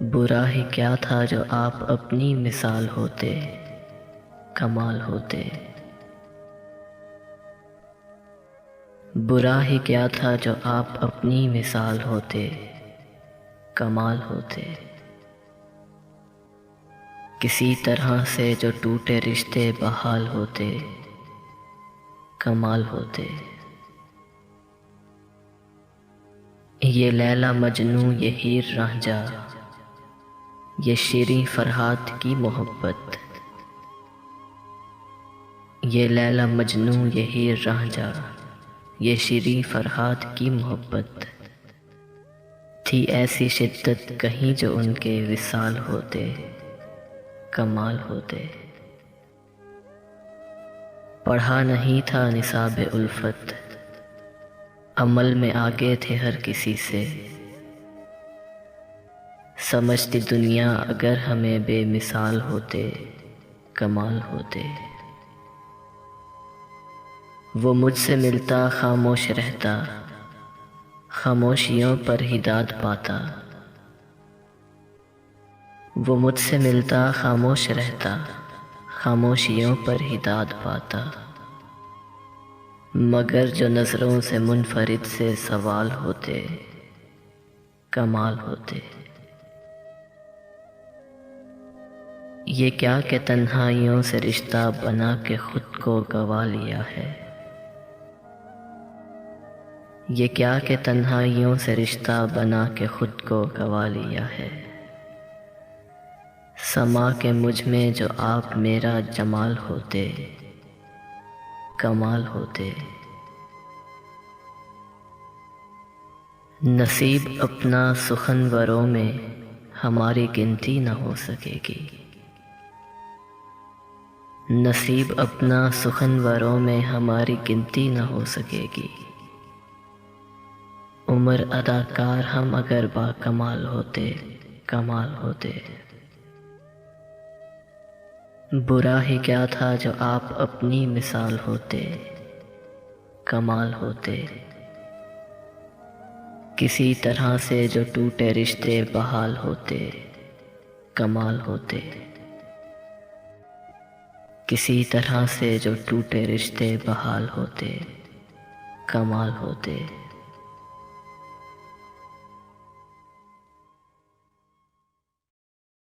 बुरा ही क्या था जो आप अपनी मिसाल होते, कमाल होते। बुरा ही क्या था जो आप अपनी मिसाल होते, कमाल होते। किसी तरह से जो टूटे रिश्ते बहाल होते, कमाल होते। ये लैला मजनू ये हीर रांझा, ये शीरीं फरहाद की मोहब्बत। ये लैला मजनू ये हीर रांझा, ये शीरीं फरहाद की मोहब्बत। थी ऐसी शिद्दत कहीं जो उनके विसाल होते, कमाल होते। पढ़ा नहीं था निसाबे उल्फत, अमल में आगे थे हर किसी से। समझती दुनिया अगर हमें बेमिसाल होते, कमाल होते। वो मुझसे मिलता खामोश रहता, खामोशियों पर ही दाद पाता। वो मुझसे मिलता खामोश रहता, खामोशियों पर ही दाद पाता। मगर जो नज़रों से मुनफरिद से सवाल होते, कमाल होते। ये क्या के तन्हाइयों से रिश्ता बना के खुद को गवा लिया है। ये क्या के तन्हाइयों से रिश्ता बना के खुद को गवा लिया है। समा के मुझ में जो आप मेरा जमाल होते, कमाल होते। नसीब अपना सुखनवरों में हमारी गिनती न हो सकेगी। नसीब अपना सुखनवरों में हमारी गिनती न हो सकेगी। उम्र अदाकार हम अगर बाकमाल होते, कमाल होते। बुरा ही क्या था जो आप अपनी मिसाल होते, कमाल होते। किसी तरह से जो टूटे रिश्ते बहाल होते, कमाल होते। किसी तरह से जो टूटे रिश्ते बहाल होते, कमाल होते।